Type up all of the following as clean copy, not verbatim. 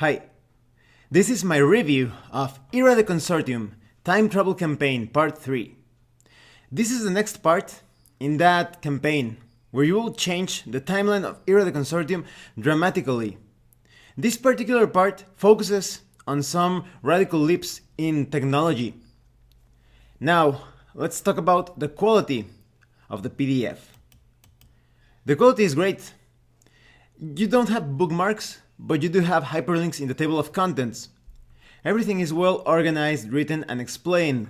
Hi, this is my review of Era the Consortium Time Travel Campaign Part 3. This is the next part in that campaign where you will change the timeline of Era the Consortium dramatically. This particular part focuses on some radical leaps in technology. Now, let's talk about the quality of the PDF. The quality is great. You don't have bookmarks, but you do have hyperlinks in the table of contents. Everything is well organized, written, and explained.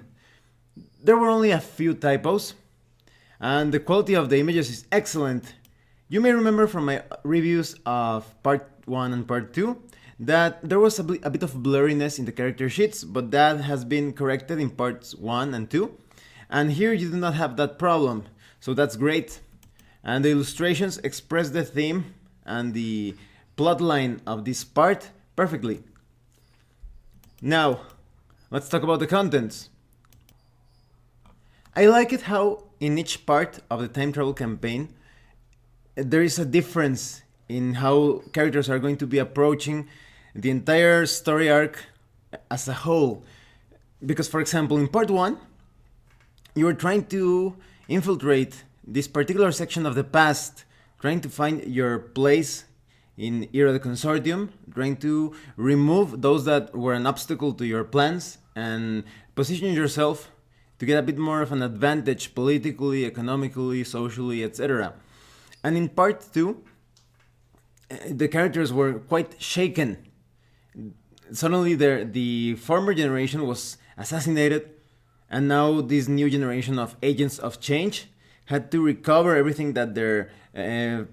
There were only a few typos, and the quality of the images is excellent. You may remember from my reviews of Part 1 and Part 2 that there was a bit of blurriness in the character sheets, but that has been corrected in Parts 1 and 2. And here you do not have that problem, so that's great. And the illustrations express the theme and the plotline of this part perfectly. Now, let's talk about the contents. I like it how in each part of the time travel campaign there is a difference in how characters are going to be approaching the entire story arc as a whole. Because, for example, in part 1, you are trying to infiltrate this particular section of the past, trying to find your place in Era the Consortium, trying to remove those that were an obstacle to your plans and position yourself to get a bit more of an advantage politically, economically, socially, etc. And in part 2, the characters were quite shaken. Suddenly the former generation was assassinated, and now this new generation of agents of change had to recover everything that their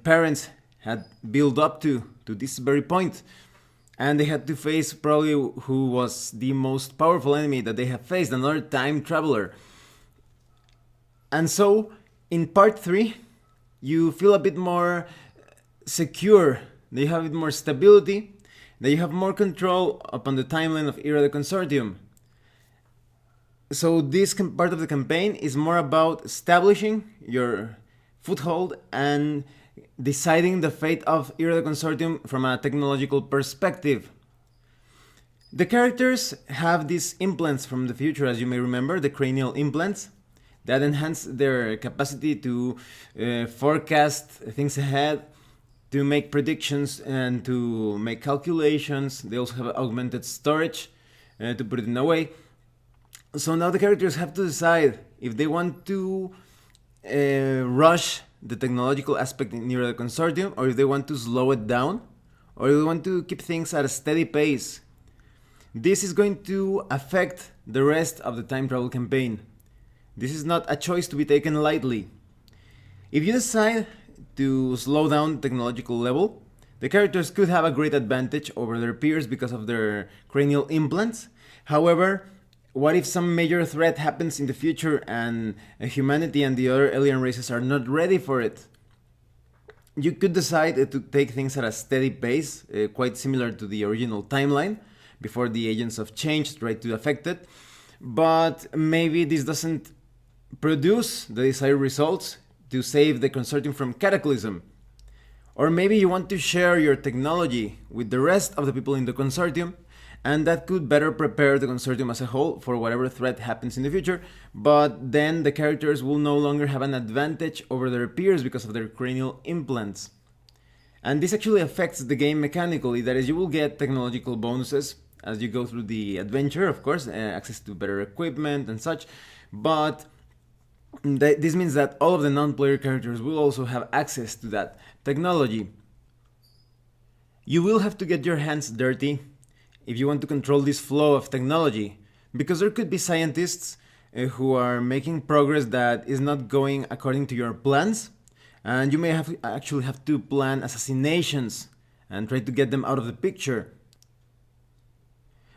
parents had built up to this very point. And they had to face probably who was the most powerful enemy that they have faced, another time traveler. And so, in part 3, you feel a bit more secure, that you have a bit more stability, that you have more control upon the timeline of Era the Consortium. So this part of the campaign is more about establishing your foothold and deciding the fate of Era the Consortium from a technological perspective. The characters have these implants from the future, as you may remember, the cranial implants, that enhance their capacity to forecast things ahead, to make predictions and to make calculations. They also have augmented storage, to put it in a way. So now the characters have to decide if they want to rush the technological aspect in Era the Consortium, or if they want to slow it down, or if they want to keep things at a steady pace. This is going to affect the rest of the time travel campaign. This is not a choice to be taken lightly. If you decide to slow down the technological level, the characters could have a great advantage over their peers because of their cranial implants. However, what if some major threat happens in the future and humanity and the other alien races are not ready for it? You could decide to take things at a steady pace, quite similar to the original timeline, before the agents of change tried to affect it. But maybe this doesn't produce the desired results to save the Consortium from cataclysm. Or maybe you want to share your technology with the rest of the people in the Consortium, and that could better prepare the Consortium as a whole for whatever threat happens in the future, but then the characters will no longer have an advantage over their peers because of their cranial implants. And this actually affects the game mechanically, that is, you will get technological bonuses as you go through the adventure, of course, access to better equipment and such, but this means that all of the non-player characters will also have access to that technology. You will have to get your hands dirty if you want to control this flow of technology, because there could be scientists who are making progress that is not going according to your plans, and you may actually have to plan assassinations and try to get them out of the picture.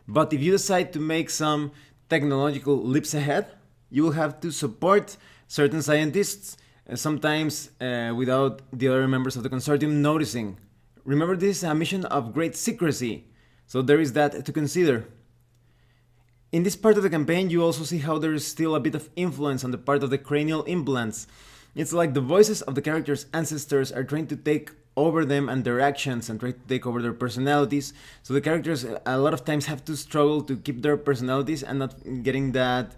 But if you decide to make some technological leaps ahead, you will have to support certain scientists, sometimes without the other members of the Consortium noticing. Remember, this is a mission of great secrecy, so there is that to consider. In this part of the campaign, you also see how there is still a bit of influence on the part of the cranial implants. It's like the voices of the characters' ancestors are trying to take over them and their actions and try to take over their personalities. So the characters a lot of times have to struggle to keep their personalities and not getting that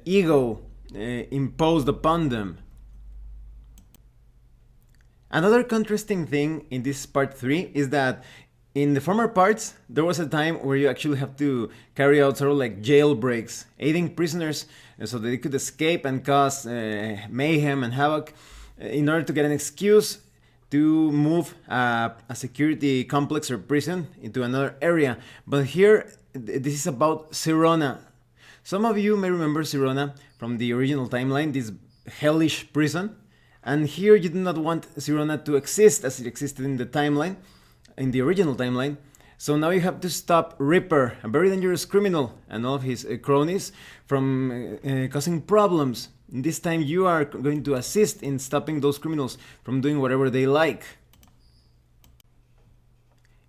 ego imposed upon them. Another contrasting thing in this part 3 is that in the former parts, there was a time where you actually have to carry out sort of like jailbreaks, aiding prisoners so that they could escape and cause mayhem and havoc in order to get an excuse to move a security complex or prison into another area. But here, this is about Sirona. Some of you may remember Sirona from the original timeline, this hellish prison. And here you do not want Sirona to exist as it existed in the timeline, in the original timeline. So now you have to stop Ripper, a very dangerous criminal, and all of his cronies from causing problems. This time you are going to assist in stopping those criminals from doing whatever they like.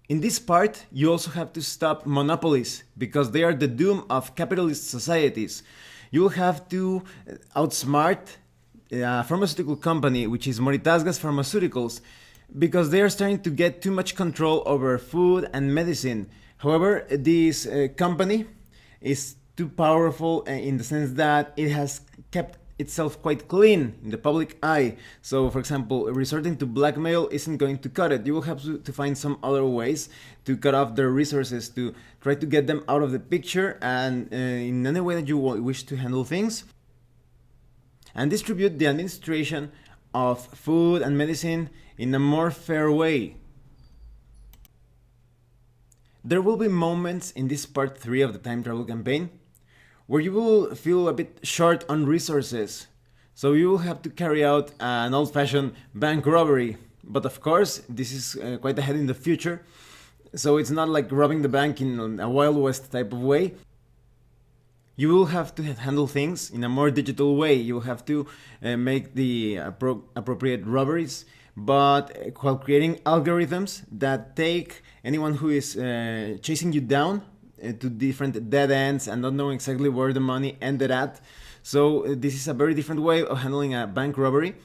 In this part, you also have to stop monopolies, because they are the doom of capitalist societies. You will have to outsmart a pharmaceutical company, which is Moritasgas Pharmaceuticals, because they are starting to get too much control over food and medicine. However, this company is too powerful in the sense that it has kept itself quite clean in the public eye. So, for example, resorting to blackmail isn't going to cut it. You will have to find some other ways to cut off their resources, to try to get them out of the picture, and in any way that you wish to handle things, and distribute the administration of food and medicine in a more fair way. There will be moments in this part 3 of the time travel campaign where you will feel a bit short on resources, so you will have to carry out an old-fashioned bank robbery. But of course, this is quite ahead in the future, so it's not like robbing the bank in a Wild West type of way. You will have to handle things in a more digital way. You will have to make the appropriate robberies, but while creating algorithms that take anyone who is chasing you down to different dead ends and not knowing exactly where the money ended at. So this is a very different way of handling a bank robbery.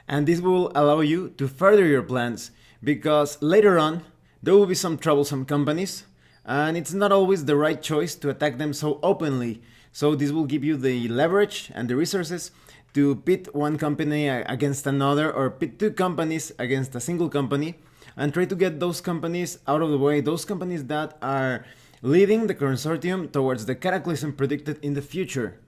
And this will allow you to further your plans, because later on there will be some troublesome companies, and it's not always the right choice to attack them so openly. So this will give you the leverage and the resources to pit one company against another, or pit two companies against a single company, and try to get those companies out of the way, those companies that are leading the Consortium towards the cataclysm predicted in the future.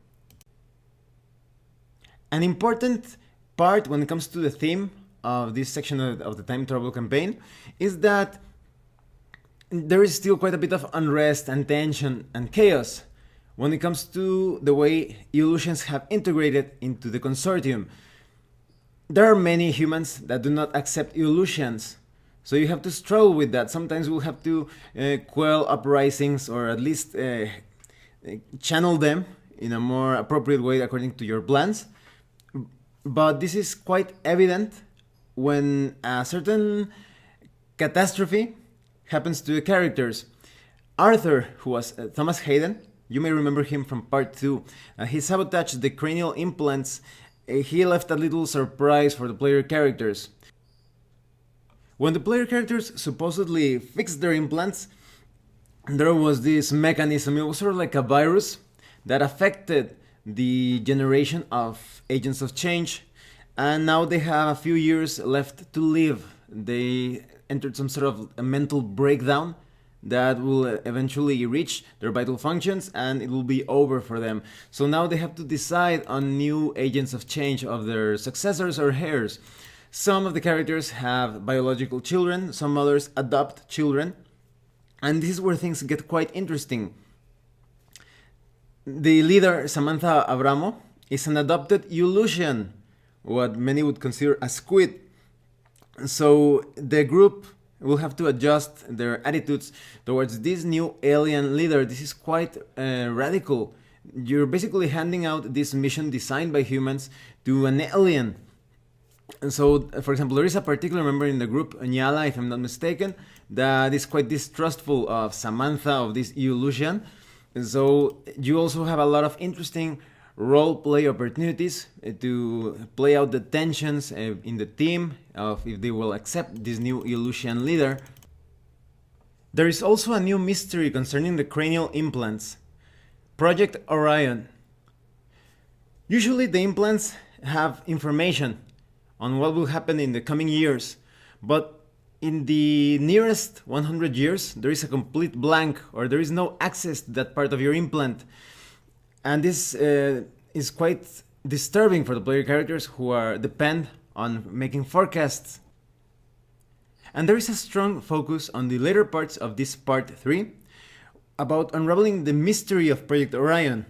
An important part when it comes to the theme of this section of the time travel campaign is that there is still quite a bit of unrest and tension and chaos when it comes to the way illusions have integrated into the Consortium. There are many humans that do not accept illusions, so you have to struggle with that. Sometimes we'll have to quell uprisings, or at least channel them in a more appropriate way according to your plans. But this is quite evident when a certain catastrophe happens to the characters. Arthur, who was Thomas Hayden, you may remember him from part 2. He sabotaged the cranial implants. He left a little surprise for the player characters. When the player characters supposedly fixed their implants, there was this mechanism. It was sort of like a virus that affected the generation of agents of change, and now they have a few years left to live. They entered some sort of a mental breakdown that will eventually reach their vital functions, and it will be over for them. So now they have to decide on new agents of change, of their successors or heirs. Some of the characters have biological children, some others adopt children, and this is where things get quite interesting. The leader, Samantha Abramo, is an adopted Eulusian, what many would consider a squid. So the group will have to adjust their attitudes towards this new alien leader. This is quite radical. You're basically handing out this mission designed by humans to an alien. And so, for example, there is a particular member in the group, Nyala, if I'm not mistaken, that is quite distrustful of Samantha, of this Eulusian. So you also have a lot of interesting role play opportunities to play out the tensions in the team of if they will accept this new Illusian leader. There is also a new mystery concerning the cranial implants. Project Orion. Usually the implants have information on what will happen in the coming years, but in the nearest 100 years there is a complete blank, or there is no access to that part of your implant. And this is quite disturbing for the player characters who depend on making forecasts. And there is a strong focus on the later parts of this part 3 about unraveling the mystery of Project Orion.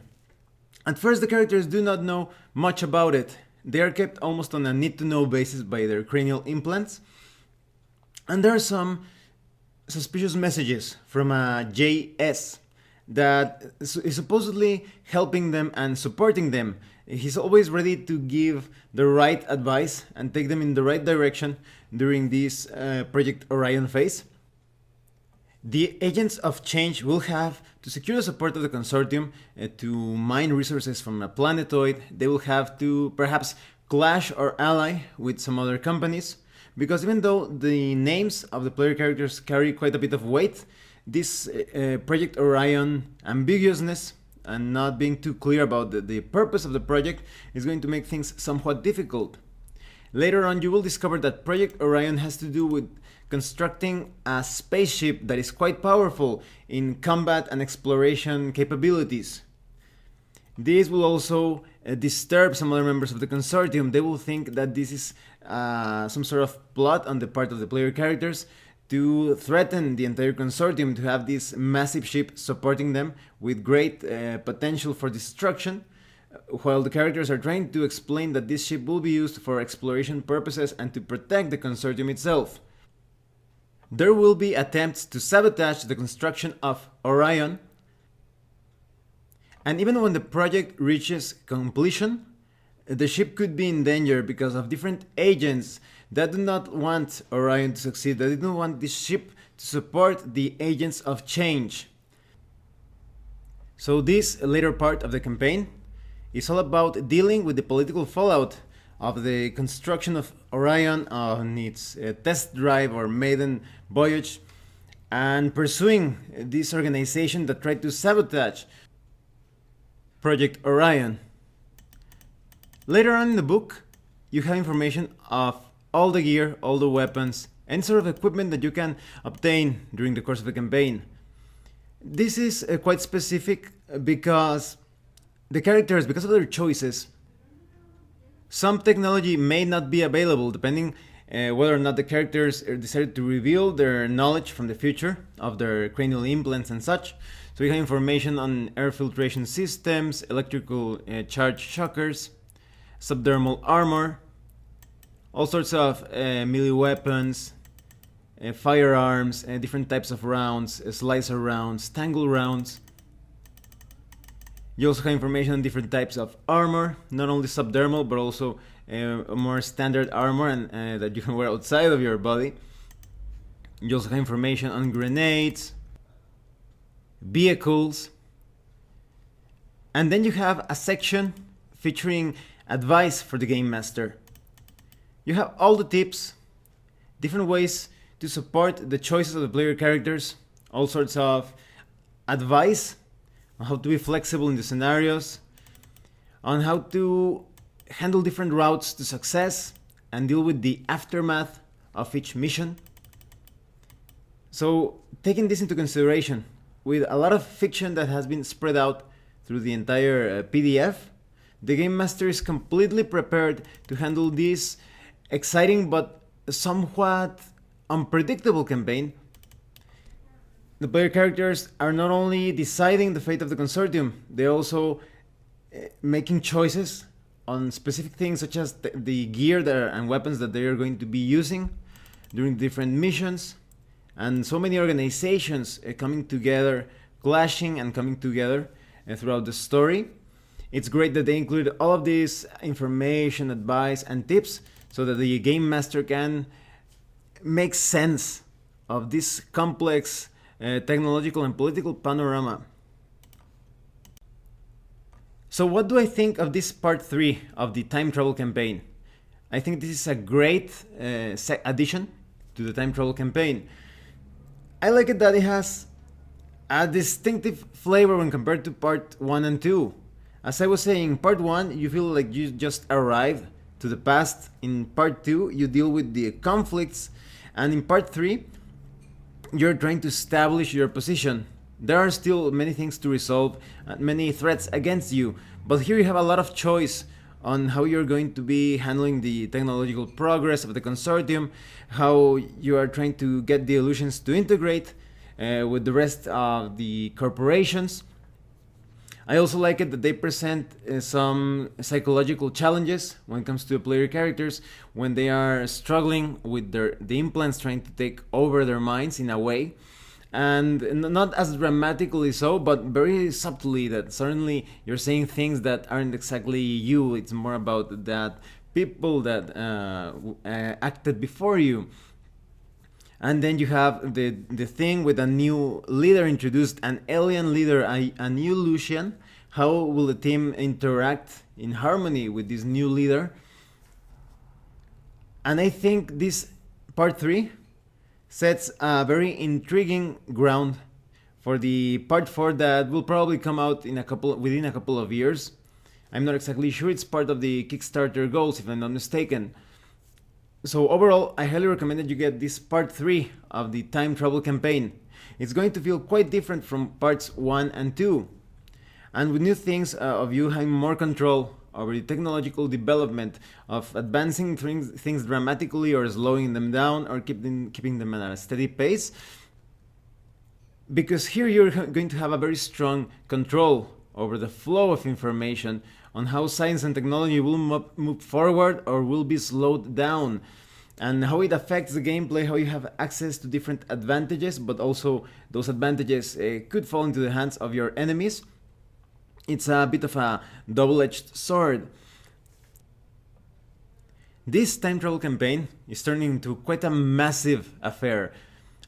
At first the characters do not know much about it. They are kept almost on a need-to-know basis by their cranial implants. And there are some suspicious messages from a JS that is supposedly helping them and supporting them. He's always ready to give the right advice and take them in the right direction during this Project Orion phase. The agents of change will have to secure the support of the Consortium to mine resources from a planetoid. They will have to perhaps clash or ally with some other companies, because even though the names of the player characters carry quite a bit of weight, this Project Orion ambiguousness and not being too clear about the purpose of the project is going to make things somewhat difficult. Later on you will discover that Project Orion has to do with constructing a spaceship that is quite powerful in combat and exploration capabilities. This will also disturb some other members of the Consortium. They will think that this is some sort of plot on the part of the player characters to threaten the entire Consortium, to have this massive ship supporting them with great potential for destruction, while the characters are trying to explain that this ship will be used for exploration purposes and to protect the Consortium itself. There will be attempts to sabotage the construction of Orion, and even when the project reaches completion, the ship could be in danger because of different agents that do not want Orion to succeed, that don't want this ship to support the agents of change. So this later part of the campaign is all about dealing with the political fallout of the construction of Orion on its test drive or maiden voyage, and pursuing this organization that tried to sabotage Project Orion. Later on in the book, you have information of all the gear, all the weapons, any sort of equipment that you can obtain during the course of the campaign. This is quite specific because the characters, because of their choices, some technology may not be available depending whether or not the characters decided to reveal their knowledge from the future of their cranial implants and such. So we have information on air filtration systems, electrical charge shockers, subdermal armor, all sorts of melee weapons, firearms, different types of rounds, slicer rounds, tangle rounds. You also have information on different types of armor, not only subdermal but also more standard armor and that you can wear outside of your body. You also have information on grenades, vehicles, and then you have a section featuring advice for the game master. You have all the tips, different ways to support the choices of the player characters, all sorts of advice on how to be flexible in the scenarios, on how to handle different routes to success and deal with the aftermath of each mission. So taking this into consideration, with a lot of fiction that has been spread out through the entire PDF, the Game Master is completely prepared to handle this exciting but somewhat unpredictable campaign. The player characters are not only deciding the fate of the Consortium, they're also making choices on specific things such as the gear and weapons that they are going to be using during different missions, and so many organizations coming together, clashing and coming together throughout the story. It's great that they include all of this information, advice and tips so that the Game Master can make sense of this complex technological and political panorama. So what do I think of this part 3 of the time travel campaign? I think this is a great addition to the time travel campaign. I like it that it has a distinctive flavor when compared to part 1 and 2. As I was saying, part 1 you feel like you just arrived to the past. In part 2 you deal with the conflicts, and in part 3 you're trying to establish your position. There are still many things to resolve, many threats against you, but here you have a lot of choice on how you're going to be handling the technological progress of the Consortium, how you are trying to get the illusions to integrate with the rest of the corporations. I also like it that they present some psychological challenges when it comes to player characters when they are struggling with the implants trying to take over their minds in a way. And not as dramatically so, but very subtly, that suddenly you're saying things that aren't exactly you. It's more about that people that acted before you. And then you have the thing with a new leader introduced, an alien leader, a new Lucian. How will the team interact in harmony with this new leader? And I think this part 3 sets a very intriguing ground for the part 4 that will probably come out within a couple of years. I'm not exactly sure. It's part of the Kickstarter goals, if I'm not mistaken. So overall, I highly recommend that you get this part 3 of the time travel campaign. It's going to feel quite different from parts 1 and 2. And with new things of you having more control over the technological development, of advancing things dramatically or slowing them down or keeping them at a steady pace. Because here you're going to have a very strong control over the flow of information, on how science and technology will move forward or will be slowed down, and how it affects the gameplay, how you have access to different advantages, but also those advantages could fall into the hands of your enemies. It's a bit of a double-edged sword. This time travel campaign is turning into quite a massive affair.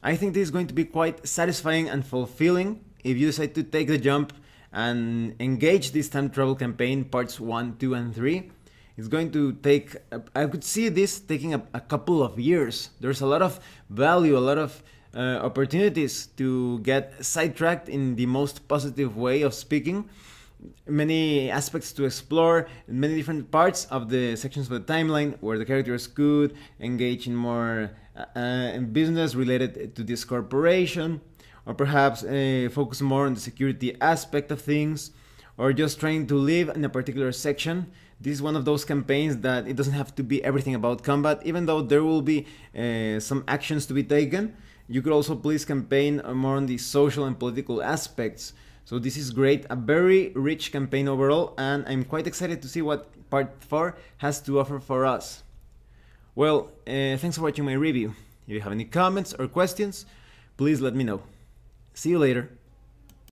I think this is going to be quite satisfying and fulfilling if you decide to take the jump and engage this time travel campaign parts 1, 2 and 3. It's going to take, I could see this taking a couple of years. There's a lot of value, a lot of opportunities to get sidetracked in the most positive way of speaking. Many aspects to explore, many different parts of the sections of the timeline where the characters could engage in more in business related to this corporation, or perhaps focus more on the security aspect of things, or just trying to live in a particular section. This is one of those campaigns that it doesn't have to be everything about combat, even though there will be some actions to be taken. You could also please campaign more on the social and political aspects. So this is great, a very rich campaign overall, and I'm quite excited to see what part 4 has to offer for us. Well, thanks for watching my review. If you have any comments or questions, please let me know. See you later.